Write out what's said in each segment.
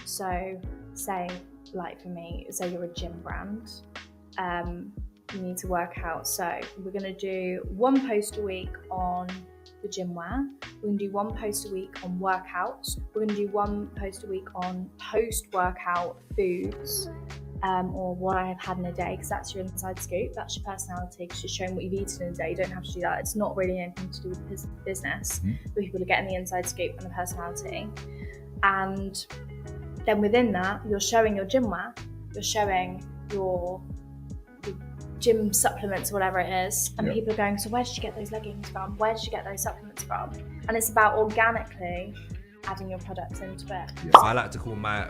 So say, like for me, say you're a gym brand, you need to work out. So we're going to do 1 post a week on the gym wear. We're going to do 1 post a week on workouts. We're going to do 1 post a week on post-workout foods, or what I have had in a day, because that's your inside scoop. That's your personality, because you're showing what you've eaten in a day. You don't have to do that. It's not really anything to do with business. For people to get in the inside scoop and the personality. And then within that, you're showing your gym wear. You're showing your gym supplements, whatever it is, and people are going, so where did you get those leggings from? Where did you get those supplements from? And it's about organically adding your products into it. I like to call my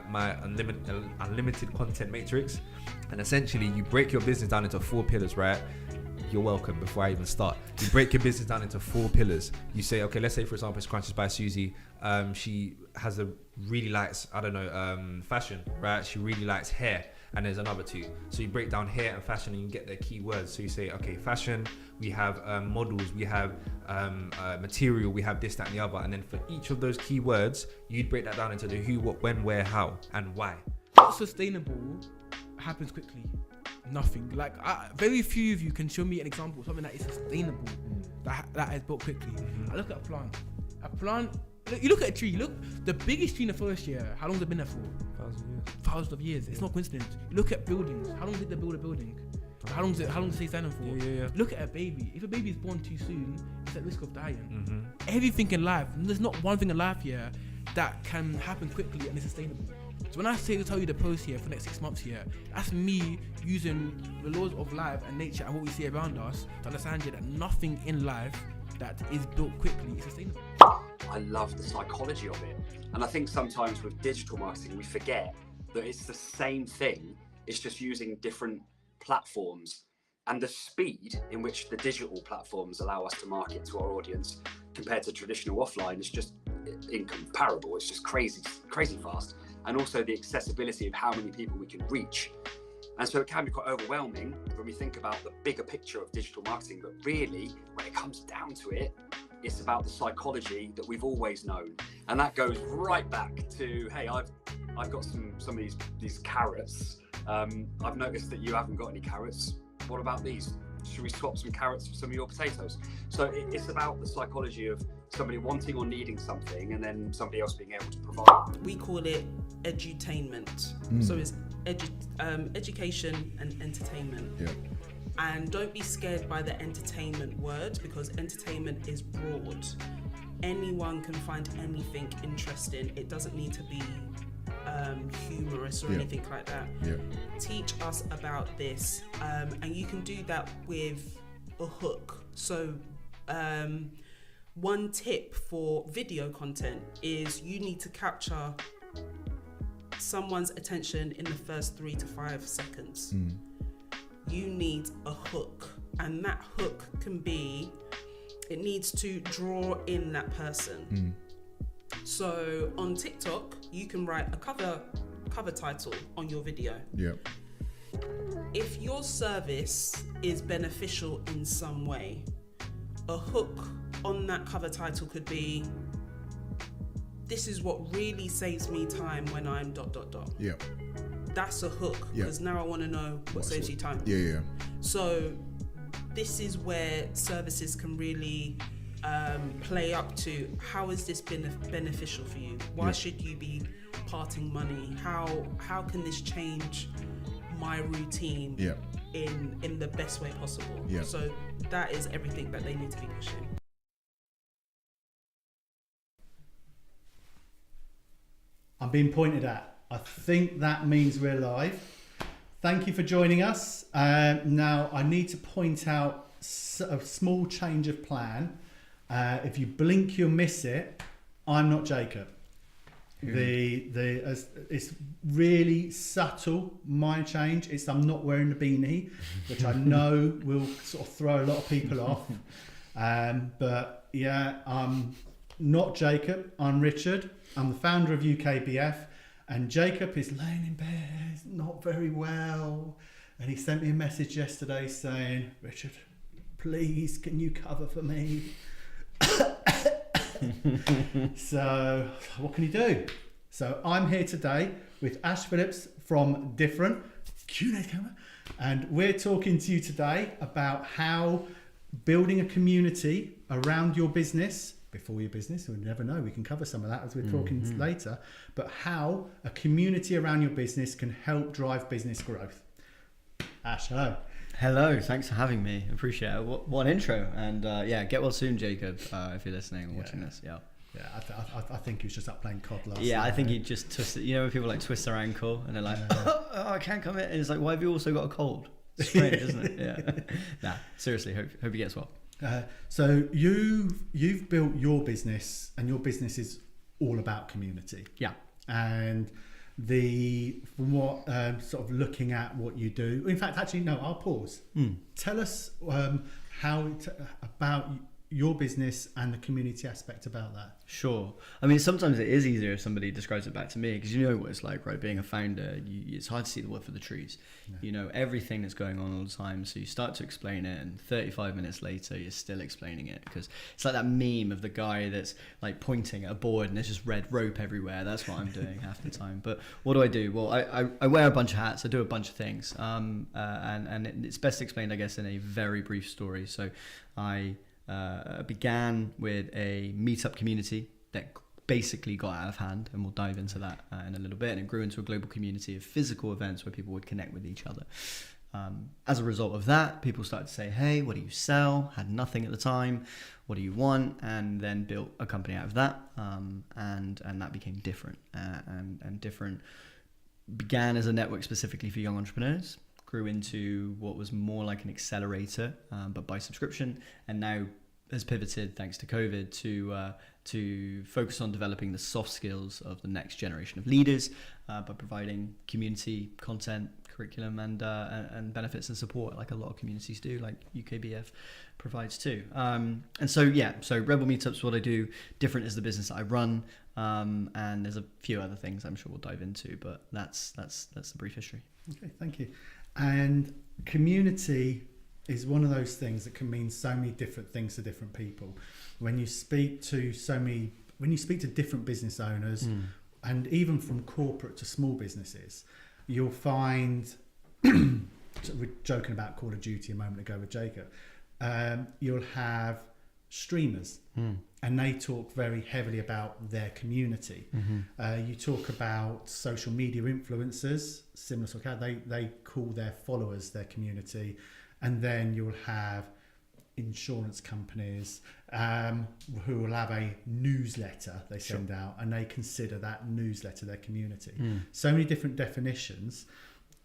unlimited content matrix, and essentially you break your business down into 4 pillars, right? You're welcome. Before I even start, you break your business down into 4 pillars. You say, okay, let's say for example it's Crunches by Susie. She has really likes, I don't know, fashion, right? She really likes hair. And there's another 2. So you break down hair and fashion and you get their keywords. So you say, okay, fashion, we have models, we have material, we have this, that, and the other. And then for each of those keywords, you'd break that down into the who, what, when, where, how, and why. What's sustainable happens quickly. Nothing. Like, very few of you can show me an example of something that is sustainable, that is built quickly. I look at a plant. You look at a tree. Look, the biggest tree in the forest here, how long has it been there for? Thousands of years. It's not coincidence. You look at buildings. How long did they build a building? How long does it stay standing for? Yeah. Look at a baby. If a baby is born too soon, it's at risk of dying. Everything in life, there's not one thing in life here that can happen quickly and is sustainable. So when I tell you the post here for the next 6 months here, that's me using the laws of life and nature and what we see around us to understand here that nothing in life that is built quickly is sustainable. I love the psychology of it. And I think sometimes with digital marketing, we forget that it's the same thing. It's just using different platforms, and the speed in which the digital platforms allow us to market to our audience compared to traditional offline is just incomparable. It's just crazy fast. And also the accessibility of how many people we can reach. And so it can be quite overwhelming when we think about the bigger picture of digital marketing, but really when it comes down to it, it's about the psychology that we've always known. And that goes right back to, hey, I've got some of these carrots. I've noticed that you haven't got any carrots. What about these? Should we swap some carrots for some of your potatoes? So it's about the psychology of somebody wanting or needing something and then somebody else being able to provide. We call it edutainment. So it's education and entertainment. And don't be scared by the entertainment word, because entertainment is broad. Anyone can find anything interesting. It doesn't need to be humorous or anything like that. Teach us about this, and you can do that with a hook. So one tip for video content is you need to capture someone's attention in the first 3 to 5 seconds. You need a hook, and that hook it needs to draw in that person. So on TikTok, you can write a cover title on your video. If your service is beneficial in some way, a hook on that cover title could be, this is what really saves me time when I'm ... That's a hook, because now I want to know what saves you time. So this is where services can really play up to, how is this beneficial for you? Why should you be parting money? How can this change my routine in the best way possible? So that is everything that they need to be pushing. I'm being pointed at. I think that means we're live. Thank you for joining us. Now I need to point out a small change of plan. If you blink, you'll miss it. I'm not Jacob. It's really subtle, my change. It's I'm not wearing the beanie, which I know will sort of throw a lot of people off. But yeah, I'm not Jacob. I'm Richard. I'm the founder of UKBF. And Jacob is laying in bed, not very well. And he sent me a message yesterday saying, Richard, please, can you cover for me? So what can you do? So I'm here today with Ash Phillips from Dffrnt, Q&A camera, and we're talking to you today about how building a community around your business, before your business, we never know, we can cover some of that as we're talking later, but how a community around your business can help drive business growth. Ash, hello. Hello, thanks for having me. Appreciate it. What an intro. And get well soon, Jacob, if you're listening or watching this. Yeah. Yeah, I think he was just up playing COD last night. Yeah, I think he just twisted. You know when people like twist their ankle and they're like, oh, I can't come in. And it's like, why have you also got a cold? It's strange, isn't it? Yeah. Nah, seriously, hope he gets well. So you've built your business, and your business is all about community. Yeah. And from what sort of looking at what you do. In fact, actually, no, I'll pause. Tell us about your business and the community aspect about that. Sure. I mean, sometimes it is easier if somebody describes it back to me, because you know what it's like, right? Being a founder, it's hard to see the wood for the trees. Yeah. You know everything that's going on all the time, so you start to explain it, and 35 minutes later, you're still explaining it, because it's like that meme of the guy that's like pointing at a board and there's just red rope everywhere. That's what I'm doing half the time. But what do? Well, I wear a bunch of hats. I do a bunch of things, and it's best explained, I guess, in a very brief story. So I began with a meetup community that basically got out of hand, and we'll dive into that in a little bit, and it grew into a global community of physical events where people would connect with each other. As a result of that, people started to say, hey, what do you sell? Had nothing at the time. What do you want? And then built a company out of that, and that became Dffrnt. And Dffrnt began as a network specifically for young entrepreneurs, grew into what was more like an accelerator, but by subscription, and now has pivoted, thanks to COVID, to focus on developing the soft skills of the next generation of leaders by providing community content, curriculum, and benefits and support, like a lot of communities do, like UKBF provides too. So Rebel Meetups is what I do. Dffrnt is the business that I run, and there's a few other things I'm sure we'll dive into, but that's the brief history. Okay, thank you. And community is one of those things that can mean so many different things to different people. When you speak to different business owners, and even from corporate to small businesses, you'll find, we're joking about Call of Duty a moment ago with Jacob, you'll have streamers, and they talk very heavily about their community. You talk about social media influencers, similar sort of, they call their followers their community. And then you'll have insurance companies who will have a newsletter they send out, and they consider that newsletter their community. So many different definitions.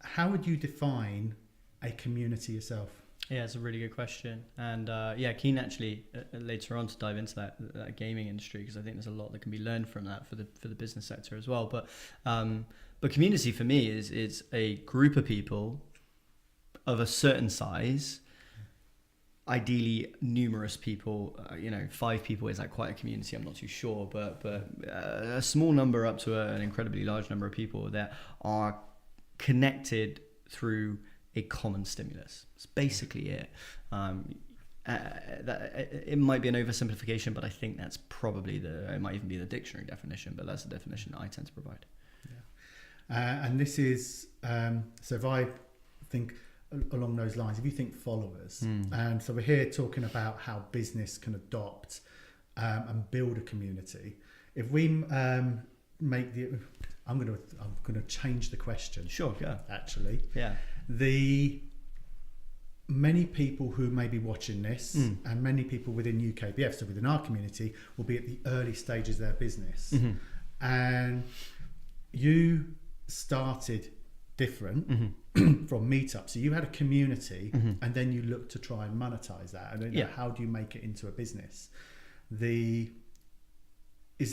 How would you define a community yourself? Yeah, it's a really good question. And keen actually later on to dive into that gaming industry, because I think there's a lot that can be learned from that for the business sector as well. But community for me is a group of people of a certain size, ideally numerous people. 5 people, is that quite a community? I'm not too sure, but a small number up to an incredibly large number of people that are connected through a common stimulus. It's basically it. It might be an oversimplification, but I think that's probably it might even be the dictionary definition, but that's the definition that I tend to provide. Yeah. And this is, so if I think along those lines, if you think followers, and so we're here talking about how business can adopt and build a community. If we make I'm going to change the question. Sure, yeah. Actually, yeah. The many people who may be watching this, and many people within UKBF, so within our community, will be at the early stages of their business, and you started Dffrnt from Meetup. So you had a community, and then you looked to try and monetize that. And then how do you make it into a business? Is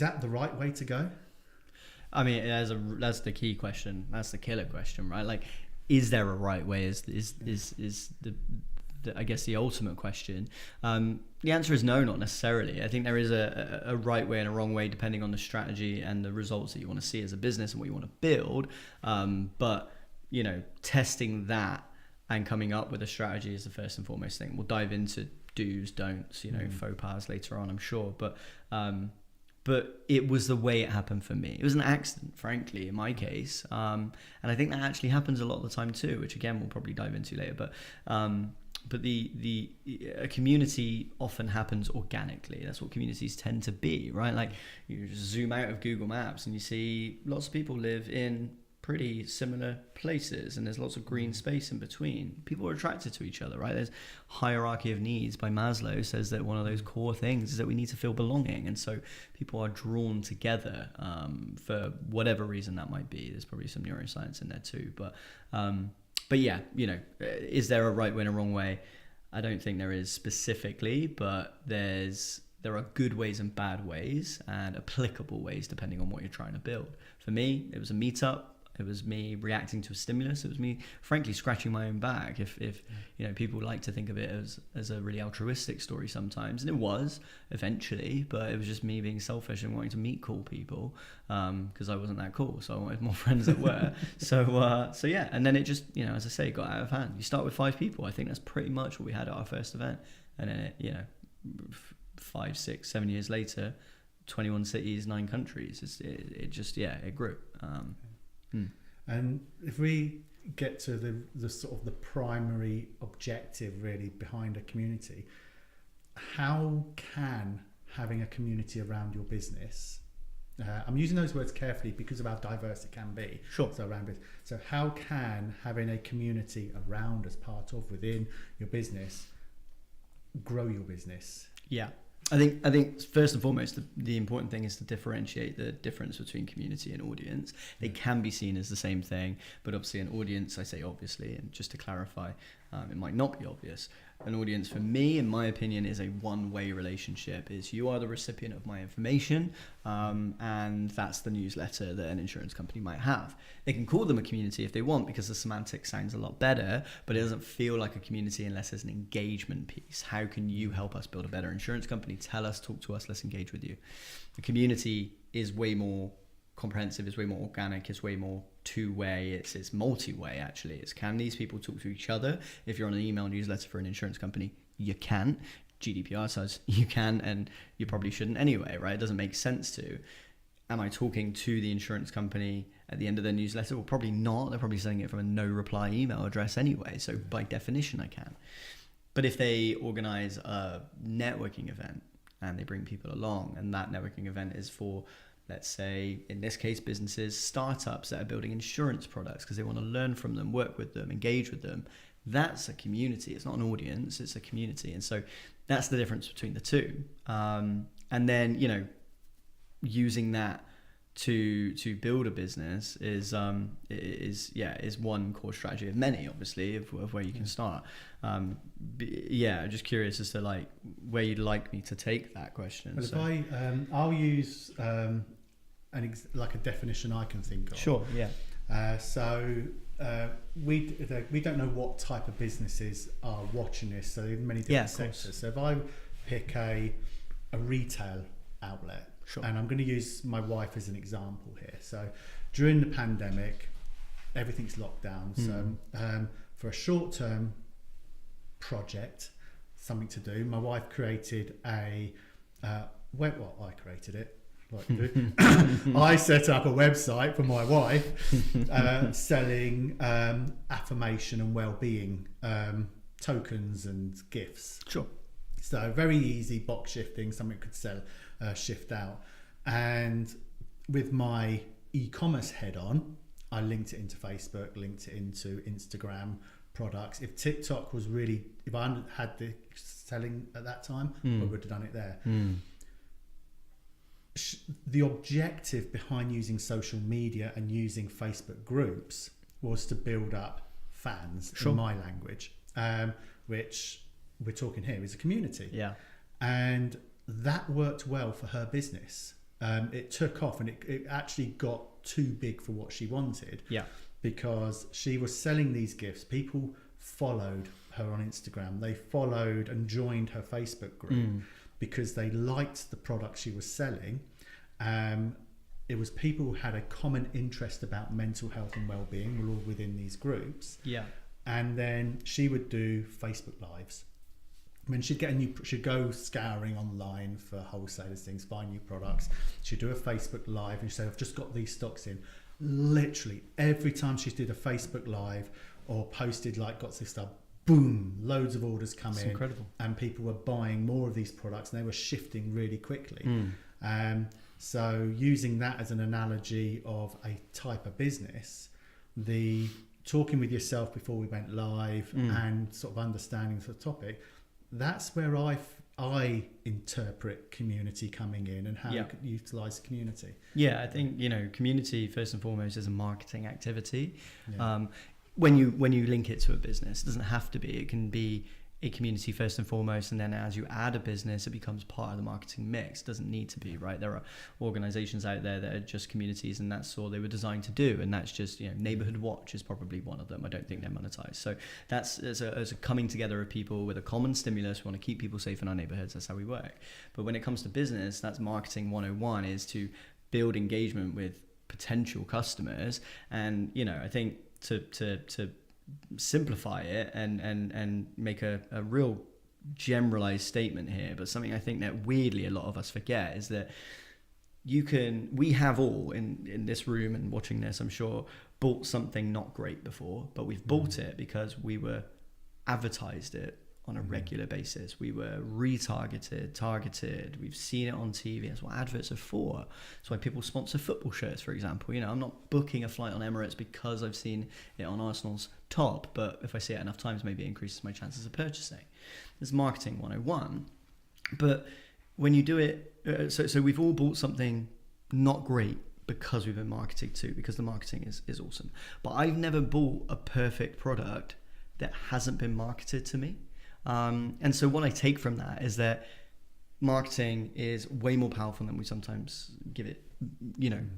that the right way to go? I mean, that's the key question. That's the killer question, right? Like, is there a right way? Is the I guess the ultimate question. The answer is no, not necessarily. I think there is a right way and a wrong way depending on the strategy and the results that you want to see as a business and what you want to build. But testing that and coming up with a strategy is the first and foremost thing. We'll dive into do's, don'ts, faux pas later on, I'm sure. But but it was the way it happened for me. It was an accident, frankly, in my case. And I think that actually happens a lot of the time too, which again, we'll probably dive into later. But a community often happens organically. That's what communities tend to be, right? Like you just zoom out of Google Maps and you see lots of people live in pretty similar places, and there's lots of green space in between. People are attracted to each other, right? There's hierarchy of needs by Maslow says that one of those core things is that we need to feel belonging, and so people are drawn together for whatever reason that might be. There's probably some neuroscience in there too, but yeah, you know, is there a right way and a wrong way? I don't think there is specifically, but there are good ways and bad ways and applicable ways depending on what you're trying to build. For me, it was a meetup. It was me reacting to a stimulus. It was me, frankly, scratching my own back. If you know, people like to think of it as a really altruistic story sometimes, and it was eventually, but it was just me being selfish and wanting to meet cool people because I wasn't that cool, so I wanted more friends that were. So yeah, and then it just, you know, as I say, got out of hand. You start with 5 people. I think that's pretty much what we had at our first event, and then it, you know, 5, 6, 7 years later, 21 cities, 9 countries. It grew. And if we get to the sort of the primary objective really behind a community, how can having a community around your business, I'm using those words carefully because of how diverse it can be. Sure. So how can having a community around as part of within your business grow your business? Yeah. I think first and foremost, the important thing is to differentiate the difference between community and audience. They can be seen as the same thing, but obviously an audience, I say obviously, and just to clarify, it might not be obvious. An audience, for me, in my opinion, is a one-way relationship. Is you are the recipient of my information, and that's the newsletter that an insurance company might have. They can call them a community if they want because the semantic sounds a lot better, but it doesn't feel like a community unless there's an engagement piece. How can you help us build a better insurance company? Tell us, talk to us, let's engage with you. The community is way more comprehensive, is way more organic, is way more two-way, it's multi-way actually. It's can these people talk to each other? If you're on an email newsletter for an insurance company, you can. GDPR says you can, and you probably shouldn't anyway, right? It doesn't make sense to. Am I talking to the insurance company at the end of their newsletter? Well, probably not. They're probably sending it from a no reply email address anyway, so by definition I can. But if they organize a networking event and they bring people along, and that networking event is for, let's say, in this case, businesses, startups that are building insurance products because they want to learn from them, work with them, engage with them. That's a community. It's not an audience, it's a community. And so that's the difference between the two. And then, you know, using that to build a business is one core strategy of many, obviously, of where you can start. I'm just curious as to like where you'd like me to take that question. Well, so. if I'll use like a definition I can think of. Sure. Yeah. We don't know what type of businesses are watching this, so in many different sectors. So if I pick a retail outlet, sure. And I'm going to use my wife as an example here. So during the pandemic, everything's locked down. So for a short-term project, something to do, my wife created I created it. I set up a website for my wife selling affirmation and well-being tokens and gifts. Sure. So very easy box shifting, something could sell, shift out. And with my e-commerce head on, I linked it into Facebook, linked it into Instagram products. If TikTok was really, if I hadn't had the selling at that time, I would have done it there. The objective behind using social media and using Facebook groups was to build up fans, sure. in my language, which we're talking here is a community. Yeah. And that worked well for her business. It took off, and it actually got too big for what she wanted. Yeah. Because she was selling these gifts. People followed her on Instagram. They followed and joined her Facebook group because they liked the product she was selling. It was people who had a common interest about mental health and well-being were all within these groups. Yeah. And then she would do Facebook Lives I mean, she'd go scouring online for wholesalers, things, find new products. She'd do a Facebook Live and she'd say, I've just got these stocks in. Literally, every time she did a Facebook Live or posted, like, got this stuff, boom, loads of orders come in. Incredible. And people were buying more of these products and they were shifting really quickly. So using that as an analogy of a type of business, the talking with yourself before we went live and sort of understanding the topic, that's where I interpret community coming in and how you could utilize community. Yeah, I think, community first and foremost is a marketing activity. When you link it to a business, it doesn't have to be. It can be a community first and foremost, and then as you add a business, it becomes part of the marketing mix. It doesn't need to be, right? There are organizations out there that are just communities, and that's all they were designed to do. And that's just, Neighborhood Watch is probably one of them. I don't think they're monetized. So that's as a coming together of people with a common stimulus. We want to keep people safe in our neighborhoods. That's how we work. But when it comes to business, that's marketing 101, is to build engagement with potential customers. And, I think to simplify it and make a real generalized statement here, but something I think that weirdly a lot of us forget is that we have all in this room and watching this, I'm sure, bought something not great before, but we've bought it because we were advertised it on a regular basis. We were targeted. We've seen it on TV. That's what adverts are for. That's why people sponsor football shirts, for example. I'm not booking a flight on Emirates because I've seen it on Arsenal's top, but if I see it enough times, maybe it increases my chances of purchasing. It's marketing 101. But when you do it, so we've all bought something not great because we've been marketed to, because the marketing is awesome. But I've never bought a perfect product that hasn't been marketed to me. And so what I take from that is that marketing is way more powerful than we sometimes give it,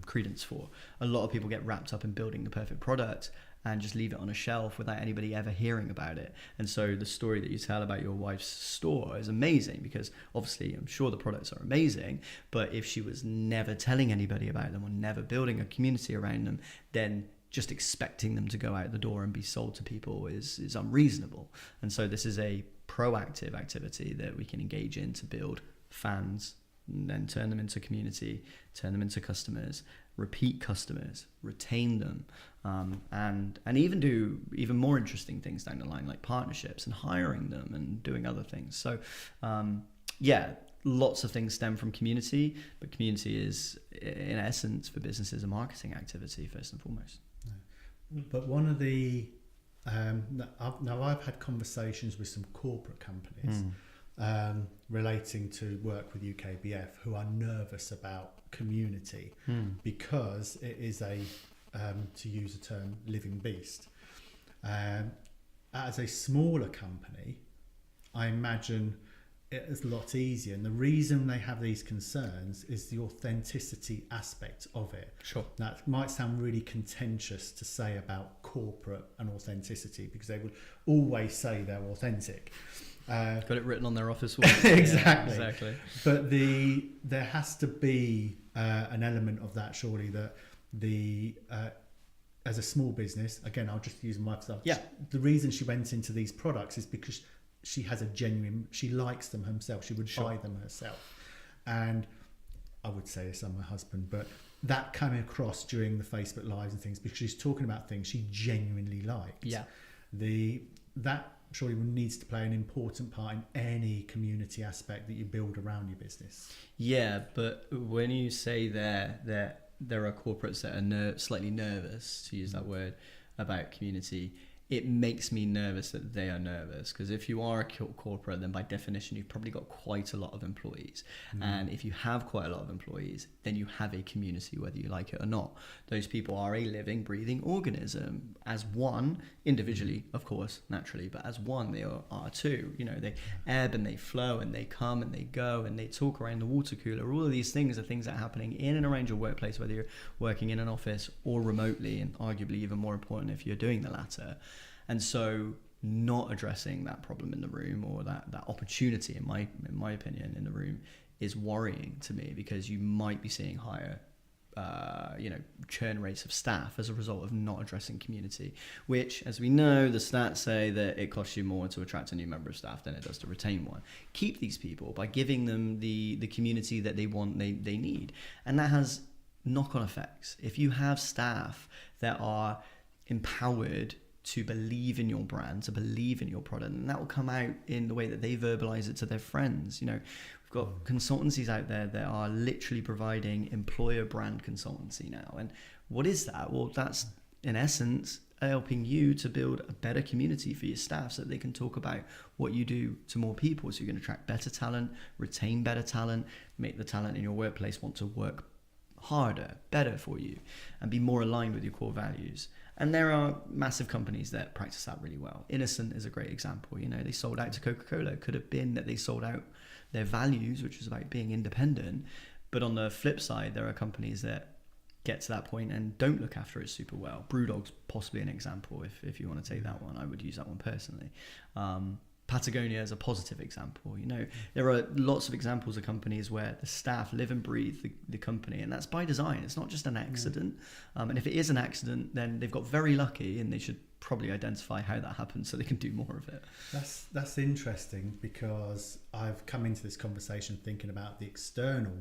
credence for. A lot of people get wrapped up in building the perfect product and just leave it on a shelf without anybody ever hearing about it. And so the story that you tell about your wife's store is amazing, because obviously I'm sure the products are amazing, but if she was never telling anybody about them or never building a community around them, then just expecting them to go out the door and be sold to people is unreasonable. And so this is a proactive activity that we can engage in to build fans, and then turn them into community, turn them into customers, repeat customers, retain them, and even do even more interesting things down the line, like partnerships and hiring them and doing other things. So lots of things stem from community, but community is, in essence, for businesses, a marketing activity first and foremost. But one of the now I've had conversations with some corporate companies relating to work with UKBF who are nervous about community because it is a to use a term, living beast. As a smaller company, I imagine it is a lot easier, and the reason they have these concerns is the authenticity aspect of it. Sure. That might sound really contentious to say about corporate and authenticity, because they would always say they're authentic. Got it written on their office wall. Exactly. Yeah, exactly. But there has to be an element of that, surely, that as a small business, again, I'll just use my stuff. Yeah. The reason she went into these products is because she has she likes them herself. She would buy them herself. And I would say this on my husband, but that came across during the Facebook Lives and things, because she's talking about things she genuinely liked. Yeah. That surely needs to play an important part in any community aspect that you build around your business. Yeah, but when you say that there are corporates that are slightly nervous, to use that word, about community, it makes me nervous that they are nervous, because if you are a corporate, then by definition you've probably got quite a lot of employees, and if you have quite a lot of employees, then you have a community, whether you like it or not. Those people are a living, breathing organism. As one, individually, of course, naturally, but as one, they are two. They ebb and they flow, and they come and they go, and they talk around the water cooler. All of these things are things that are happening in and around your workplace, whether you're working in an office or remotely, and arguably even more important if you're doing the latter. And so not addressing that problem in the room, or that opportunity, in my opinion, in the room, is worrying to me, because you might be seeing higher churn rates of staff as a result of not addressing community, which, as we know, the stats say that it costs you more to attract a new member of staff than it does to retain one. Keep these people by giving them the community that they want, they need. And that has knock-on effects. If you have staff that are empowered to believe in your brand, to believe in your product, and that will come out in the way that they verbalize it to their friends. We've got consultancies out there that are literally providing employer brand consultancy now. And what is that? Well, that's in essence helping you to build a better community for your staff so that they can talk about what you do to more people. So you can attract better talent, retain better talent, make the talent in your workplace want to work harder, better for you, and be more aligned with your core values. And there are massive companies that practice that really well. Innocent is a great example. They sold out to Coca-Cola. It could have been that they sold out their values, which was about being independent. But on the flip side, there are companies that get to that point and don't look after it super well. Brewdog's possibly an example. If you want to take that one, I would use that one personally. Patagonia is a positive example. There are lots of examples of companies where the staff live and breathe the company, and that's by design. It's not just an accident. And if it is an accident, then they've got very lucky, and they should probably identify how that happened so they can do more of it. That's interesting, because I've come into this conversation thinking about the external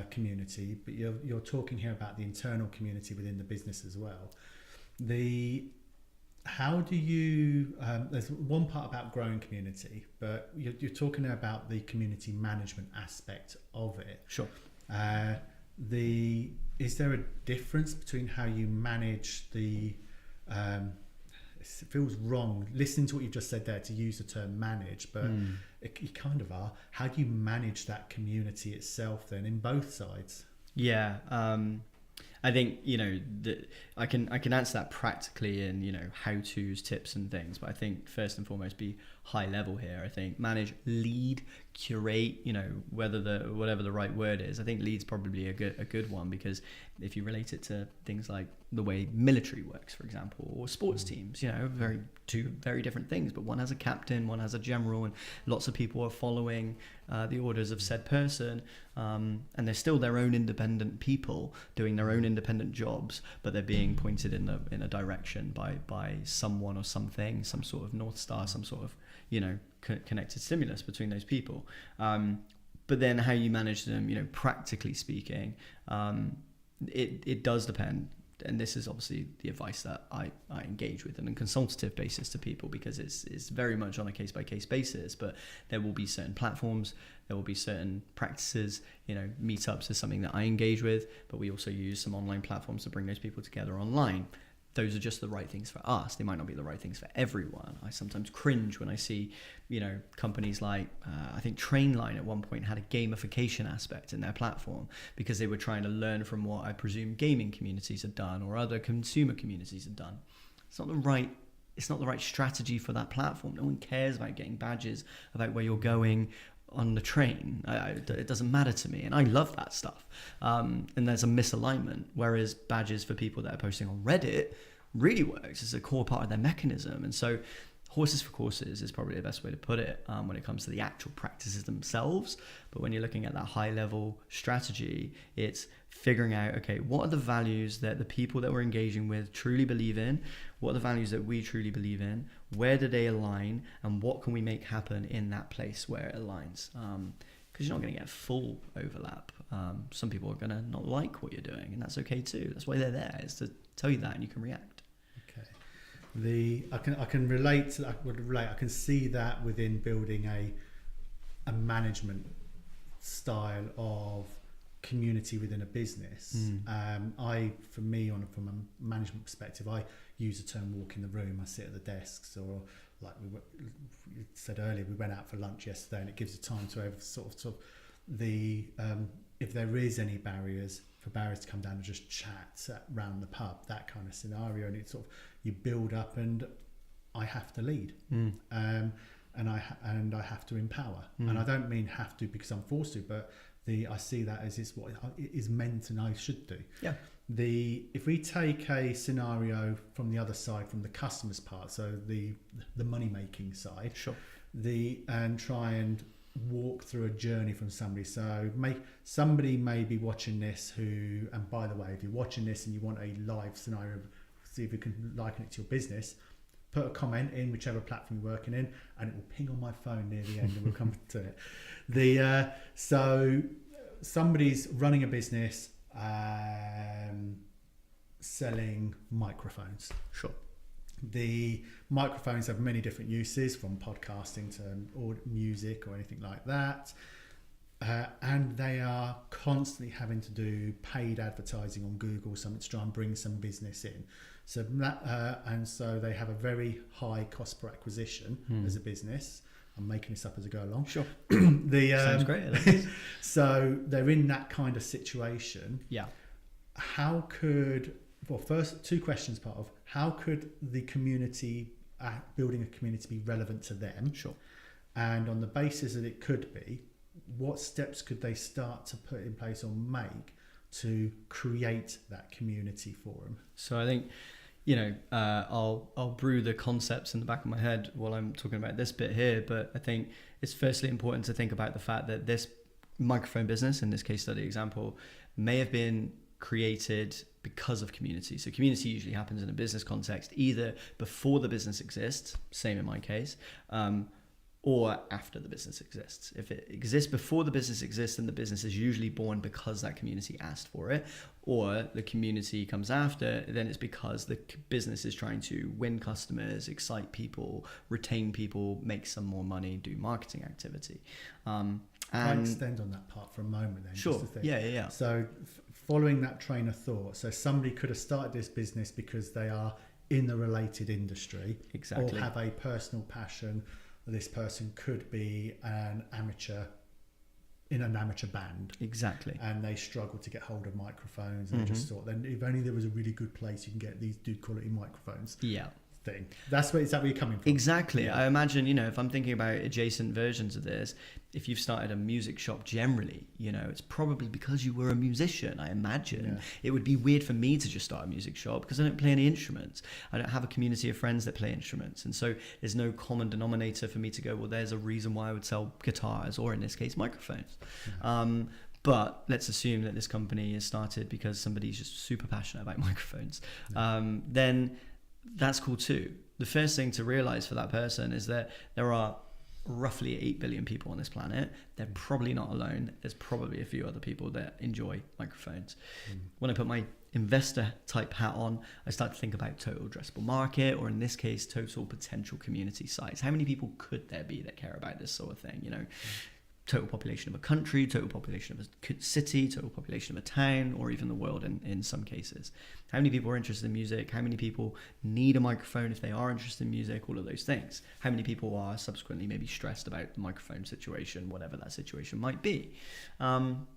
community, but you're talking here about the internal community within the business as well. How do you, there's one part about growing community, but you're talking about the community management aspect of it. Sure. Is there a difference between how you manage it feels wrong listening to what you've just said there to use the term manage, but you kind of are. How do you manage that community itself then in both sides? Yeah. I think, I can answer that practically in, how-tos, tips and things. But I think first and foremost, be high level here. I think manage, lead, curate, whatever the right word is. I think lead's probably a good one, because if you relate it to things like the way military works, for example, or sports teams, two very different things, but one has a captain, one has a general, and lots of people are following the orders of said person, and they're still their own independent people doing their own independent jobs, but they're being pointed in a direction by someone or something, some sort of North Star, some sort of connected stimulus between those people. But then how you manage them, practically speaking, it does depend. And this is obviously the advice that I engage with on a consultative basis to people, because it's very much on a case-by-case basis. But there will be certain platforms, there will be certain practices. Meetups is something that I engage with, but we also use some online platforms to bring those people together online. Those are just the right things for us. They might not be the right things for everyone. I sometimes cringe when I see, companies like, I think Trainline at one point had a gamification aspect in their platform, because they were trying to learn from what I presume gaming communities had done or other consumer communities had done. It's not the right strategy for that platform. No one cares about getting badges about where you're going on the train. It doesn't matter to me, and I love that stuff. And there's a misalignment, whereas badges for people that are posting on Reddit really works. It's a core part of their mechanism. And so horses for courses is probably the best way to put it when it comes to the actual practices themselves. But when you're looking at that high level strategy, it's figuring out, okay, what are the values that the people that we're engaging with truly believe in? What are the values that we truly believe in? Where do they align? And what can we make happen in that place where it aligns? Because you're not going to get full overlap. Some people are going to not like what you're doing, and that's okay too. That's why they're there, is to tell you that, and you can react. I can relate to that. I can see that within building a management style of community within a business. From a management perspective, I use the term walk in the room. I sit at the desks, or like we said earlier, we went out for lunch yesterday, and it gives you time to have sort of if there is any barriers to come down and just chat around the pub, that kind of scenario. And it's sort of, you build up, and I have to lead, and I have to empower, and I don't mean have to because I'm forced to, but I see that as it's what it is meant and I should do. Yeah. If we take a scenario from the other side, from the customer's part, so the money making side, sure, and try and walk through a journey from somebody. So somebody may be watching this who, and by the way, if you're watching this and you want a live scenario, see if you can liken it to your business, put a comment in whichever platform you're working in, and it will ping on my phone near the end, and we'll come to it. So somebody's running a business, selling microphones. Sure. The microphones have many different uses, from podcasting to music or anything like that. And they are constantly having to do paid advertising on Google, something to try and bring some business in. So and so they have a very high cost per acquisition as a business. I'm making this up as I go along. Sure. Sounds great. So they're in that kind of situation. Yeah. How could, well, first, two questions part of, how could the community, building a community, be relevant to them? Sure. And on the basis that it could be, what steps could they start to put in place or make to create that community for them? So I think, I'll brew the concepts in the back of my head while I'm talking about this bit here, but I think it's firstly important to think about the fact that this microphone business, in this case study example, may have been created because of community. So community usually happens in a business context, either before the business exists, same in my case, or after the business exists. If it exists before the business exists, then the business is usually born because that community asked for it, or the community comes after, then it's because the business is trying to win customers, excite people, retain people, make some more money, do marketing activity. Can I extend on that part for a moment then? Sure. Yeah. So following that train of thought, so somebody could have started this business because they are in the related industry, exactly, or have a personal passion. This person could be an amateur in an amateur band, exactly, and they struggle to get hold of microphones, and they just thought, then if only there was a really good place you can get these good quality microphones. Yeah. Thing. Is that where you're coming from? Exactly. Yeah. I imagine, if I'm thinking about adjacent versions of this, if you've started a music shop generally, it's probably because you were a musician, I imagine. Yeah. It would be weird for me to just start a music shop because I don't play any instruments. I don't have a community of friends that play instruments. And so there's no common denominator for me to go, well, there's a reason why I would sell guitars, or in this case, microphones. Yeah. But let's assume that this company is started because somebody's just super passionate about microphones. Yeah. Then that's cool too. The first thing to realize for that person is that there are roughly 8 billion people on this planet. They're probably not alone. There's probably a few other people that enjoy microphones. When I put my investor type hat on, I start to think about total addressable market, or in this case, total potential community size. How many people could there be that care about this sort of thing? Total population of a country, total population of a city, total population of a town, or even the world in some cases. How many people are interested in music? How many people need a microphone if they are interested in music? All of those things. How many people are subsequently maybe stressed about the microphone situation, whatever that situation might be? And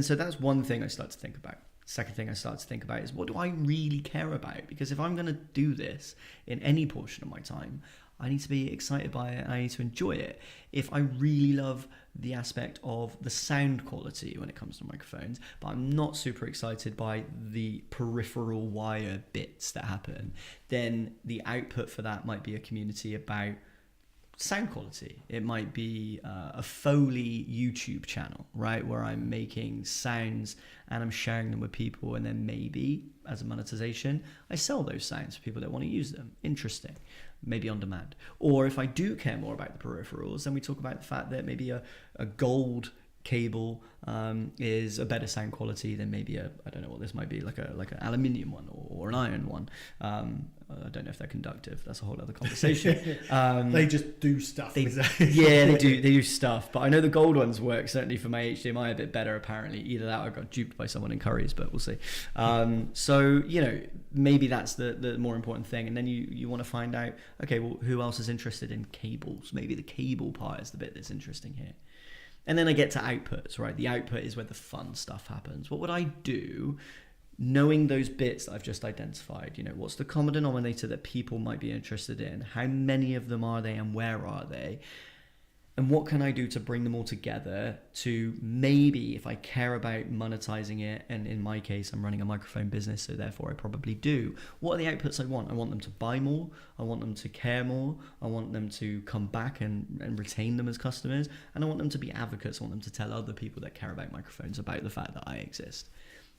so that's one thing I start to think about. Second thing I start to think about is, what do I really care about? Because if I'm going to do this in any portion of my time, I need to be excited by it. I need to enjoy it. If I really love the aspect of the sound quality when it comes to microphones, but I'm not super excited by the peripheral wire bits that happen, then the output for that might be a community about sound quality. It might be a Foley YouTube channel, right, where I'm making sounds and I'm sharing them with people, and then maybe as a monetization, I sell those sounds for people that want to use them. Interesting. Maybe on demand. Or if I do care more about the peripherals, then we talk about the fact that maybe a gold cable is a better sound quality than maybe I don't know what this might be, like an aluminium one or an iron one. I don't know if they're conductive. That's a whole other conversation. They just do stuff. Yeah, they do stuff. But I know the gold ones work certainly for my HDMI a bit better. Apparently, either that or I got duped by someone in Currys, but we'll see. So maybe that's the more important thing. And then you want to find out, okay, well, who else is interested in cables? Maybe the cable part is the bit that's interesting here. And then I get to outputs, right? The output is where the fun stuff happens. What would I do knowing those bits that I've just identified? What's the common denominator that people might be interested in? How many of them are they, and where are they? And what can I do to bring them all together to maybe, if I care about monetizing it, and in my case, I'm running a microphone business, so therefore I probably do. What are the outputs I want? I want them to buy more. I want them to care more. I want them to come back and retain them as customers. And I want them to be advocates. I want them to tell other people that care about microphones about the fact that I exist.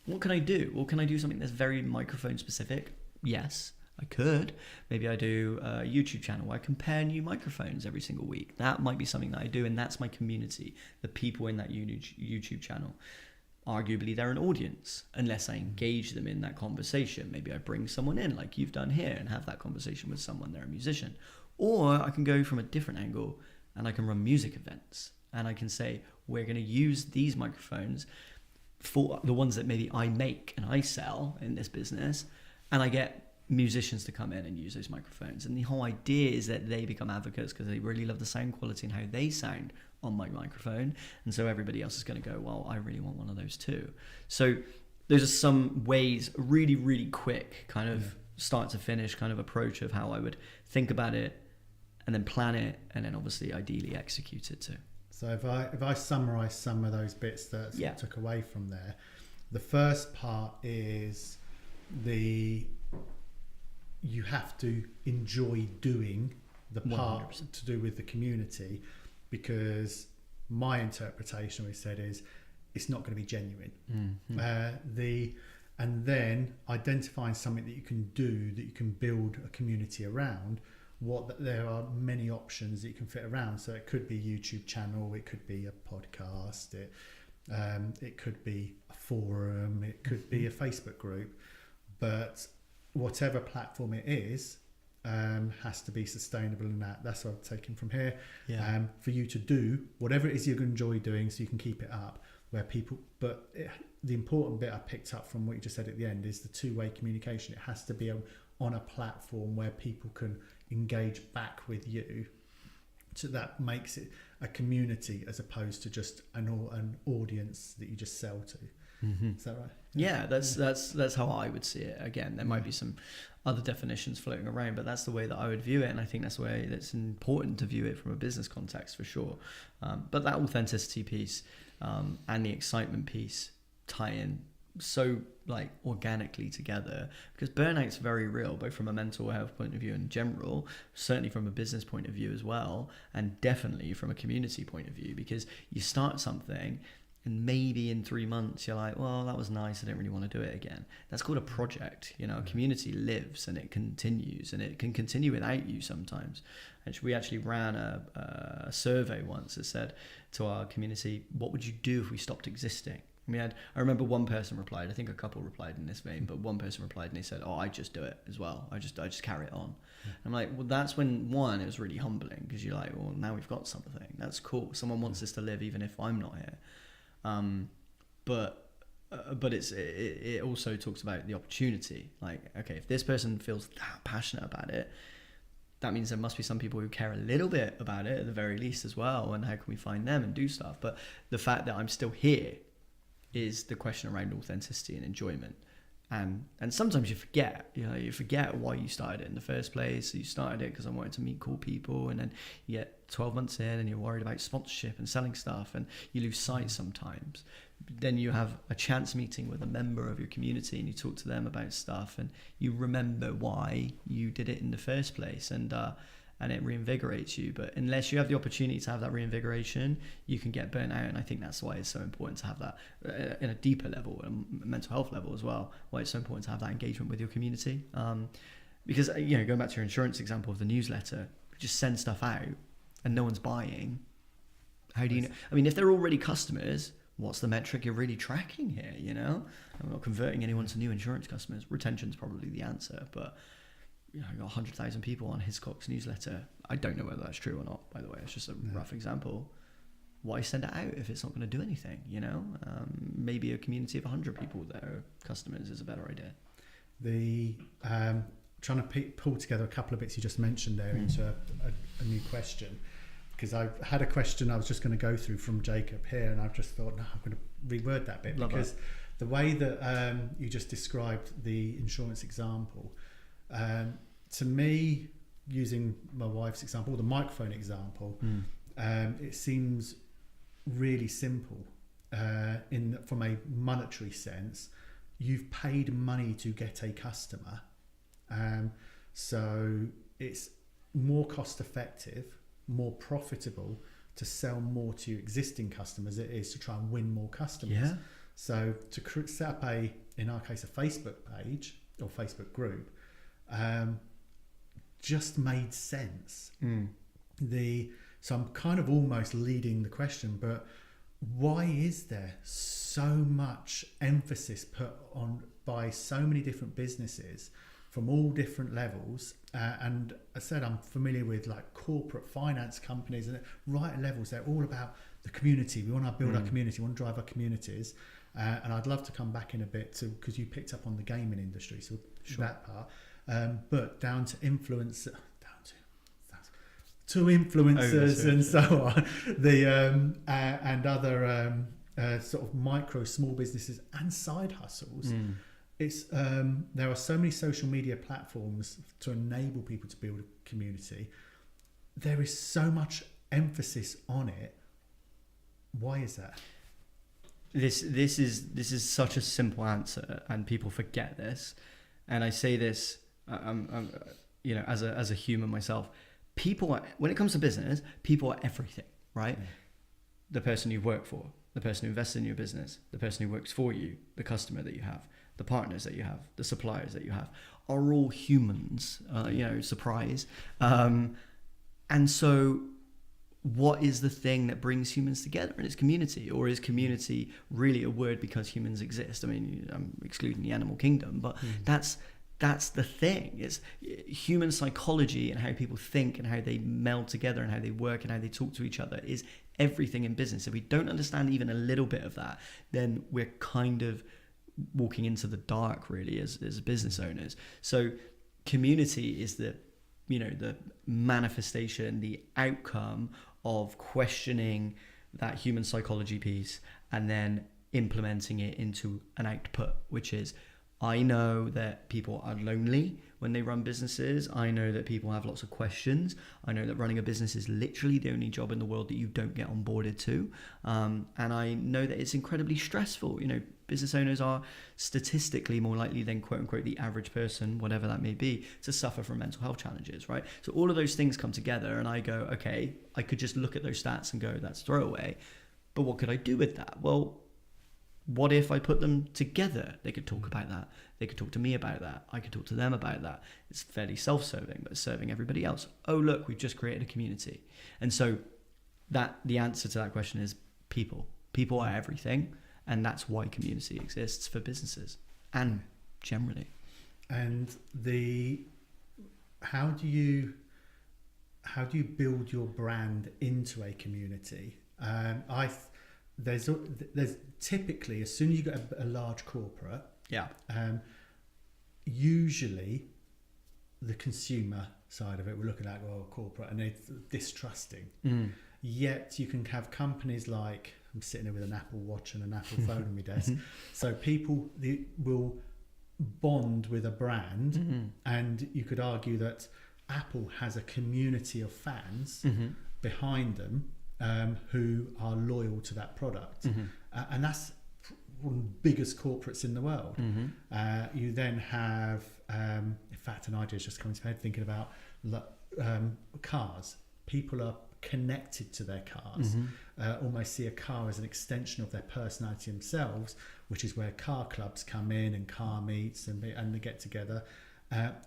What can I do? Well, can I do something that's very microphone specific? Yes. I could. Maybe I do a YouTube channel where I compare new microphones every single week. That might be something that I do, and that's my community, the people in that YouTube channel. Arguably, they're an audience, unless I engage them in that conversation. Maybe I bring someone in, like you've done here, and have that conversation with someone, they're a musician. Or I can go from a different angle, and I can run music events. And I can say, we're going to use these microphones for the ones that maybe I make and I sell in this business, and I get musicians to come in and use those microphones. And the whole idea is that they become advocates because they really love the sound quality and how they sound on my microphone, and so everybody else is going to go, well, I really want one of those too. So those are some ways, really quick kind of start to finish kind of approach of how I would think about it, and then plan it, and then obviously ideally execute it too. So if I summarize some of those bits that I took away from there, the first part is you have to enjoy doing the part 100%. To do with the community, because my interpretation, we said, is it's not going to be genuine. Mm-hmm. And then identifying something that you can do, that you can build a community around. There are many options that you can fit around. So it could be a YouTube channel, it could be a podcast, it could be a forum, it could be a Facebook group, but whatever platform it is, has to be sustainable, and that's what I've taken from here. For you to do whatever it is you enjoy doing, so you can keep it up. The important bit I picked up from what you just said at the end is the two-way communication. It has to be on a platform where people can engage back with you. So that makes it a community as opposed to just an audience that you just sell to. Mm-hmm. Is that right? Yeah, that's how I would see it. Again, there might be some other definitions floating around, but that's the way that I would view it, and I think that's the way that's important to view it from a business context for sure. But that authenticity piece and the excitement piece tie in so like organically together, because burnout's very real, both from a mental health point of view in general, certainly from a business point of view as well, and definitely from a community point of view, because you start something and maybe in 3 months you're like, well, that was nice, I don't really want to do it again. That's called a project. A community lives and it continues, and it can continue without you sometimes. We actually ran a survey once that said to our community, what would you do if we stopped existing? I remember one person replied, I think a couple replied in this vein, but one person replied and they said, I just do it as well. I just carry it on. I'm like, well, that's when it was really humbling, because you're like, well, now we've got something. That's cool. Someone wants this to live even if I'm not here. But it also talks about the opportunity. Like, okay, if this person feels that passionate about it, that means there must be some people who care a little bit about it at the very least as well. And how can we find them and do stuff? But the fact that I'm still here is the question around authenticity and enjoyment. And sometimes you forget, you forget why you started it in the first place. You started it because I wanted to meet cool people, and then you get 12 months in and you're worried about sponsorship and selling stuff, and you lose sight sometimes. Then you have a chance meeting with a member of your community and you talk to them about stuff, and you remember why you did it in the first place, and it reinvigorates you. But unless you have the opportunity to have that reinvigoration, you can get burnt out. And I think that's why it's so important to have that in a deeper level, a mental health level as well, why it's so important to have that engagement with your community. Because, going back to your insurance example of the newsletter, just send stuff out and no one's buying. How do you know? I mean, if they're already customers, what's the metric you're really tracking here? I'm not converting anyone to new insurance customers. Retention's probably the answer, but I got 100,000 people on Hiscock's newsletter. I don't know whether that's true or not, by the way. It's just a rough example. Why send it out if it's not going to do anything, Maybe a community of 100 people that are customers is a better idea. Trying to pull together a couple of bits you just mentioned there into a new question, because I've had a question I was just going to go through from Jacob here, and I've just thought, no, I'm going to reword that bit. Because the way that you just described the insurance example, to me, using my wife's example, the microphone example, it seems really simple. From a monetary sense, you've paid money to get a customer, so it's more cost effective, more profitable to sell more to existing customers it is to try and win more customers. Yeah. So to set up in our case, a Facebook page or Facebook group, just made sense. So I'm kind of almost leading the question, but why is there so much emphasis put on by so many different businesses from all different levels? And I said I'm familiar with like corporate finance companies and right levels. They're all about the community. We want to build our community. We want to drive our communities. And I'd love to come back in a bit because you picked up on the gaming industry, so that part. But down to influencers and so on, and other sort of micro small businesses and side hustles. It's there are so many social media platforms to enable people to build a community. There is so much emphasis on it. Why is that? This is such a simple answer, and people forget this. And I say this, as a human myself. People when it comes to business, people are everything, right? The person you work for, the person who invests in your business, the person who works for you, the customer that you have, the partners that you have, the suppliers that you have, are all humans. Surprise. And so, what is the thing that brings humans together? And it's community. Or is community really a word because humans exist? I mean, I'm excluding the animal kingdom, but that's the thing. It's human psychology and how people think and how they meld together and how they work and how they talk to each other is everything in business. If we don't understand even a little bit of that, then we're kind of walking into the dark, really, as business owners. So community is the manifestation, the outcome of questioning that human psychology piece and then implementing it into an output, which is, I know that people are lonely when they run businesses. I know that people have lots of questions. I know that running a business is literally the only job in the world that you don't get onboarded to. And I know that it's incredibly stressful. Business owners are statistically more likely than quote unquote the average person, whatever that may be, to suffer from mental health challenges, right? So all of those things come together and I go, okay, I could just look at those stats and go, that's throwaway. But what could I do with that? Well, what if I put them together? They could talk about that. They could talk to me about that. I could talk to them about that. It's fairly self-serving, but it's serving everybody else. Oh, look, we've just created a community. And so the answer to that question is people. People are everything. And that's why community exists for businesses and generally. And how do you build your brand into a community? There's typically, as soon as you get a large corporate, usually the consumer side of it, we're looking at corporate, and they're distrusting. Yet you can have companies like, I'm sitting here with an Apple Watch and an Apple phone on my desk, so people will bond with a brand, and you could argue that Apple has a community of fans behind them who are loyal to that product, and that's one of the biggest corporates in the world. You then have, in fact, an idea is just coming to my head thinking about cars. People are connected to their cars, almost see a car as an extension of their personality themselves, which is where car clubs come in and car meets and they get together.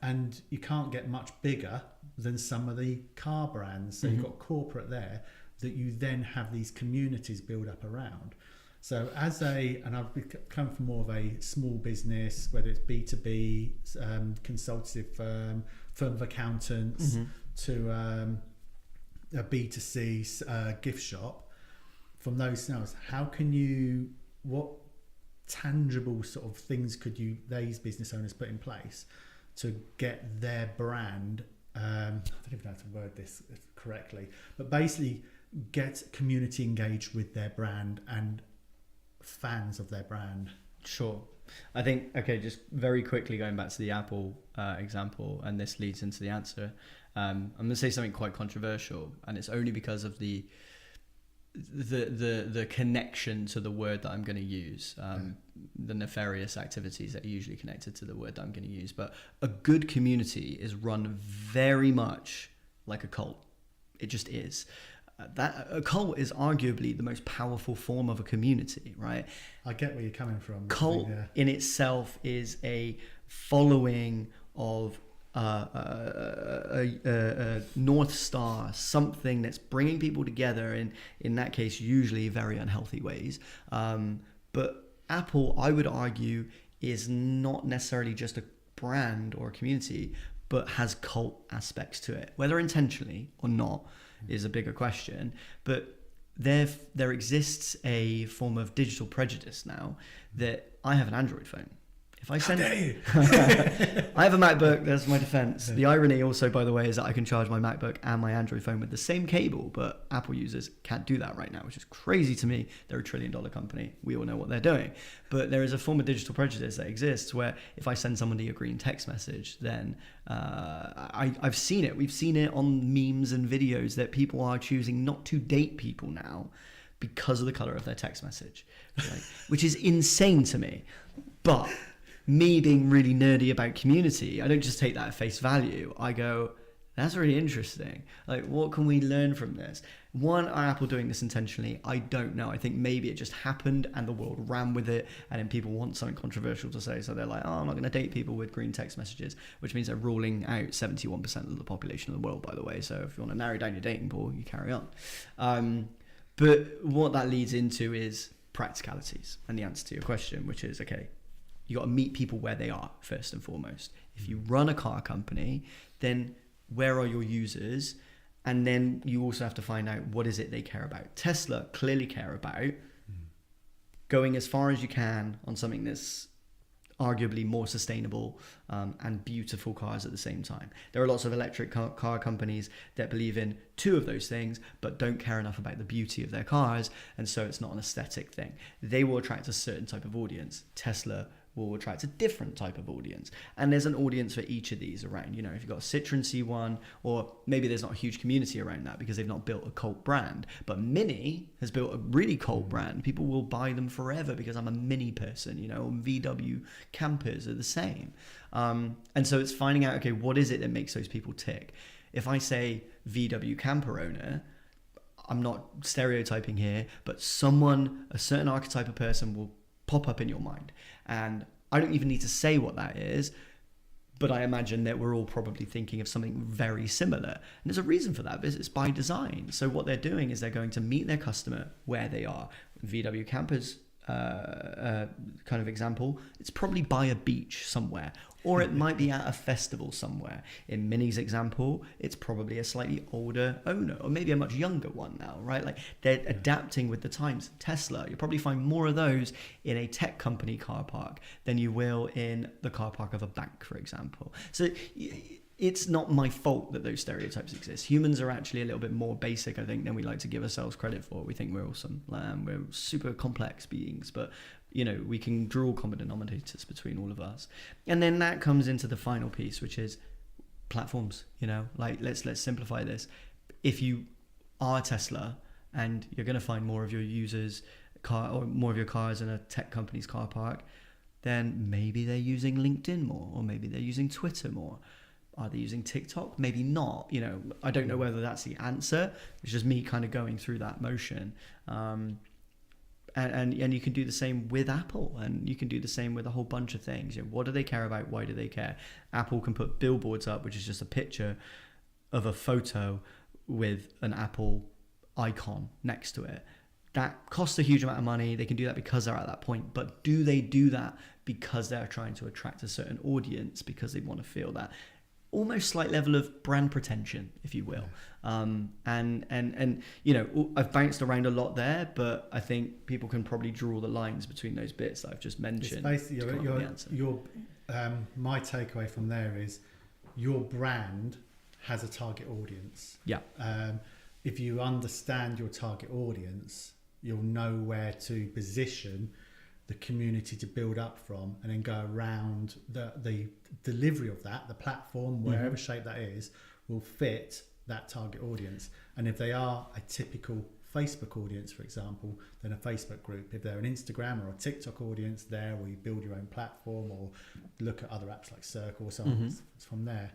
And you can't get much bigger than some of the car brands. So you've got corporate there that you then have these communities build up around. So and I've come from more of a small business, whether it's B2B, consultative firm of accountants, to a B2C gift shop. From those scenarios, what tangible sort of things could these business owners put in place to get their brand, I don't even know how to word this correctly, but basically get community engaged with their brand and fans of their brand? Sure. I think, okay, just very quickly going back to the Apple example, and this leads into the answer. I'm going to say something quite controversial, and it's only because of the connection to the word that I'm going to use, the nefarious activities that are usually connected to the word that I'm going to use. But a good community is run very much like a cult. It just is. That a cult is arguably the most powerful form of a community, right? I get where you're coming from. Cult in itself is a following of a North Star, something that's bringing people together in that case, usually very unhealthy ways. But Apple, I would argue, is not necessarily just a brand or a community, but has cult aspects to it, whether intentionally or not is a bigger question. But there exists a form of digital prejudice now that I have an Android phone. If I send, I have a MacBook. That's my defense. The irony also, by the way, is that I can charge my MacBook and my Android phone with the same cable, but Apple users can't do that right now, which is crazy to me. They're $1 trillion company. We all know what they're doing. But there is a form of digital prejudice that exists where if I send somebody a green text message, then I've seen it. We've seen it on memes and videos that people are choosing not to date people now because of the color of their text message, right? Which is insane to me. But me being really nerdy about community, I don't just take that at face value. I go, that's really interesting. Like, what can we learn from this? One, are Apple doing this intentionally? I don't know. I think maybe it just happened and the world ran with it, and then people want something controversial to say, so they're like, oh, I'm not going to date people with green text messages, which means they're ruling out 71% of the population of the world, by the way. So if you want to narrow down your dating pool, you carry on. But what that leads into is practicalities and the answer to your question, which is, okay, you got to meet people where they are first and foremost. If you run a car company, then where are your users? And then you also have to find out what is it they care about. Tesla clearly care about going as far as you can on something that's arguably more sustainable and beautiful cars at the same time. There are lots of electric car companies that believe in two of those things, but don't care enough about the beauty of their cars. And so it's not an aesthetic thing. They will attract a certain type of audience. Tesla will attract a different type of audience, and there's an audience for each of these around. You know, if you've got a Citroen C1, or maybe there's not a huge community around that because they've not built a cult brand, but Mini has built a really cult brand. People will buy them forever because I'm a Mini person, you know. VW campers are the same. And so it's finding out, okay, what is it that makes those people tick? If I say VW camper owner, I'm not stereotyping here, but a certain archetype of person will pop up in your mind. And I don't even need to say what that is, but I imagine that we're all probably thinking of something very similar. And there's a reason for that, because it's by design. So what they're doing is they're going to meet their customer where they are. VW campers kind of example, it's probably by a beach somewhere, or it might be at a festival somewhere. In Mini's example, it's probably a slightly older owner, or maybe a much younger one now, right? Like, they're adapting with the times. Tesla, you'll probably find more of those in a tech company car park than you will in the car park of a bank, for example. So it's not my fault that those stereotypes exist. Humans are actually a little bit more basic, I think, than we like to give ourselves credit for. We think we're awesome. We're super complex beings, but you know, we can draw common denominators between all of us. And then that comes into the final piece, which is platforms. You know, like let's simplify this. If you are Tesla and you're going to find more of your users or more of your cars in a tech company's car park, then maybe they're using LinkedIn more, or maybe they're using Twitter more. Are they using TikTok? Maybe not. You know, I don't know whether that's the answer. It's just me kind of going through that motion. And you can do the same with Apple, and you can do the same with a whole bunch of things. You know, what do they care about? Why do they care? Apple can put billboards up, which is just a picture of a photo with an Apple icon next to it. That costs a huge amount of money. They can do that because they're at that point. But do they do that because they're trying to attract a certain audience, because they want to feel that almost slight level of brand pretension, if you will? And you know, I've bounced around a lot there, but I think people can probably draw the lines between those bits that I've just mentioned. It's basically my takeaway from there is your brand has a target audience. Yeah. If you understand your target audience, you'll know where to position the community to build up from, and then go around the delivery of that, the platform, wherever shape that is, will fit that target audience. And if they are a typical Facebook audience, for example, then a Facebook group. If they're an Instagram or a TikTok audience, there we build your own platform, or look at other apps like Circle or so on. It's from there.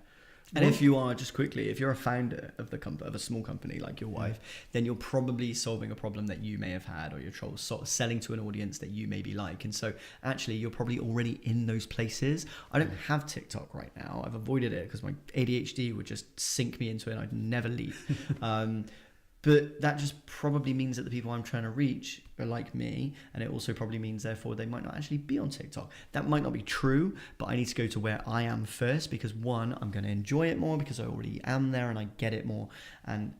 And if you are, just quickly, if you're a founder of of a small company like your wife, then you're probably solving a problem that you may have had, or you're sort of selling to an audience that you maybe like. And so actually you're probably already in those places. I don't have TikTok right now. I've avoided it because my ADHD would just sink me into it and I'd never leave. But that just probably means that the people I'm trying to reach are like me, and it also probably means therefore they might not actually be on TikTok. That might not be true, but I need to go to where I am first, because one, I'm going to enjoy it more because I already am there and I get it more, and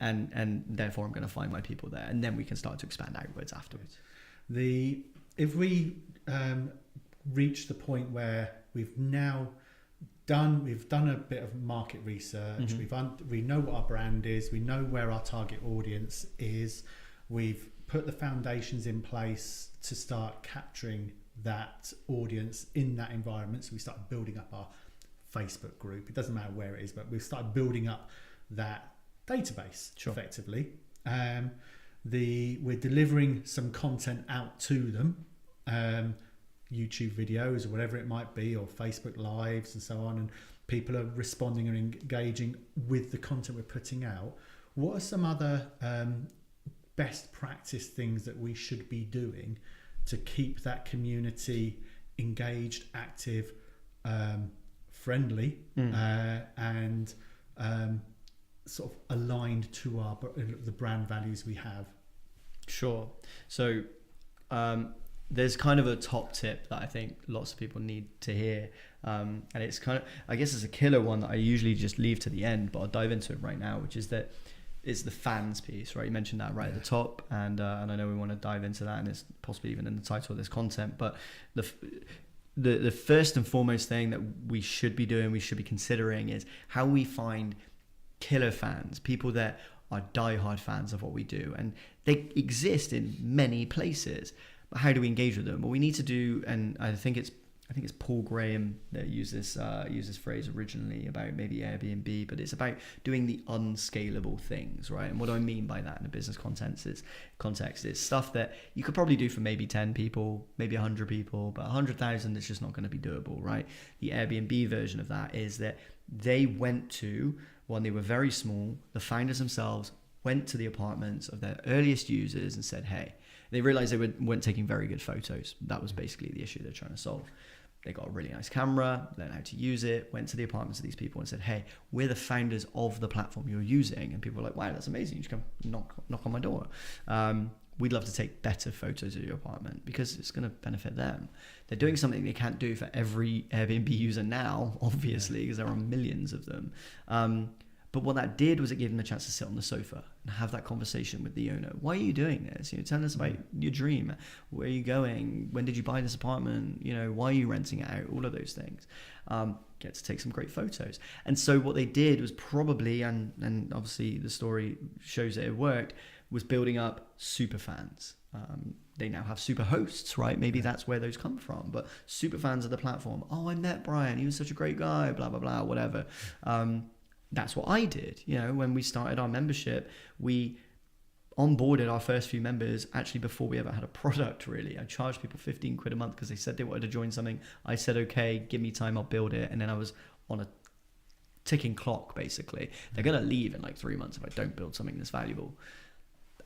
therefore I'm going to find my people there, and then we can start to expand outwards afterwards. If we reach the point where we've done a bit of market research, we know what our brand is, we know where our target audience is, we've put the foundations in place to start capturing that audience in that environment. So we start building up our Facebook group. It doesn't matter where it is, but we've started building up that database effectively. We're delivering some content out to them, YouTube videos or whatever it might be, or Facebook lives and so on, and people are responding and engaging with the content we're putting out. What are some other best practice things that we should be doing to keep that community engaged, active, friendly, and sort of aligned to the brand values we have? Sure. So there's kind of a top tip that I think lots of people need to hear, and it's kind of, I guess it's a killer one that I usually just leave to the end, but I'll dive into it right now, which is that it's the fans piece, right? You mentioned that right at the top, and I know we want to dive into that, and it's possibly even in the title of this content, but the first and foremost thing that we should be doing, we should be considering, is how we find killer fans, people that are diehard fans of what we do, and they exist in many places. But how do we engage with them? Well, we need to do, and I think it's Paul Graham that used this phrase originally about maybe Airbnb, but it's about doing the unscalable things, right? And what do I mean by that in a business context is stuff that you could probably do for maybe 10 people, maybe 100 people, but 100,000 is just not going to be doable, right? The Airbnb version of that is that they went to, when they were very small, the founders themselves went to the apartments of their earliest users and said, hey, they realized they weren't taking very good photos. That was basically the issue they're trying to solve. They got a really nice camera, learned how to use it, went to the apartments of these people and said, hey, we're the founders of the platform you're using. And people were like, wow, that's amazing. You just come knock on my door. We'd love to take better photos of your apartment because it's going to benefit them. They're doing something they can't do for every Airbnb user now, obviously, because there are millions of them. But what that did was it gave them a chance to sit on the sofa and have that conversation with the owner. Why are you doing this? Tell us about your dream. Where are you going? When did you buy this apartment? Why are you renting it out? All of those things. Get to take some great photos. And so what they did was probably, and obviously the story shows that it worked, was building up super fans. They now have super hosts, right? Maybe that's where those come from. But super fans of the platform. Oh, I met Brian. He was such a great guy. Blah, blah, blah, whatever. That's what I did. When we started our membership, we onboarded our first few members actually before we ever had a product, really. I charged people 15 quid a month because they said they wanted to join something. I said, okay, give me time, I'll build it. And then I was on a ticking clock, basically. They're going to leave in like 3 months if I don't build something that's valuable.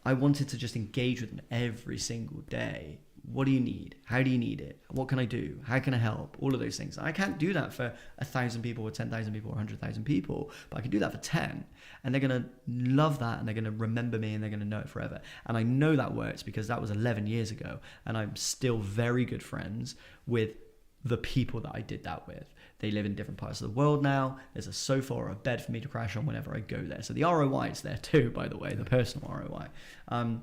I wanted to just engage with them every single day. What do you need? How do you need it? What can I do? How can I help? All of those things. I can't do that for 1,000 people or 10,000 people or 100,000 people, but I can do that for 10. And they're going to love that, and they're going to remember me, and they're going to know it forever. And I know that works because that was 11 years ago, and I'm still very good friends with the people that I did that with. They live in different parts of the world now. There's a sofa or a bed for me to crash on whenever I go there. So the ROI is there too, by the way, the personal ROI.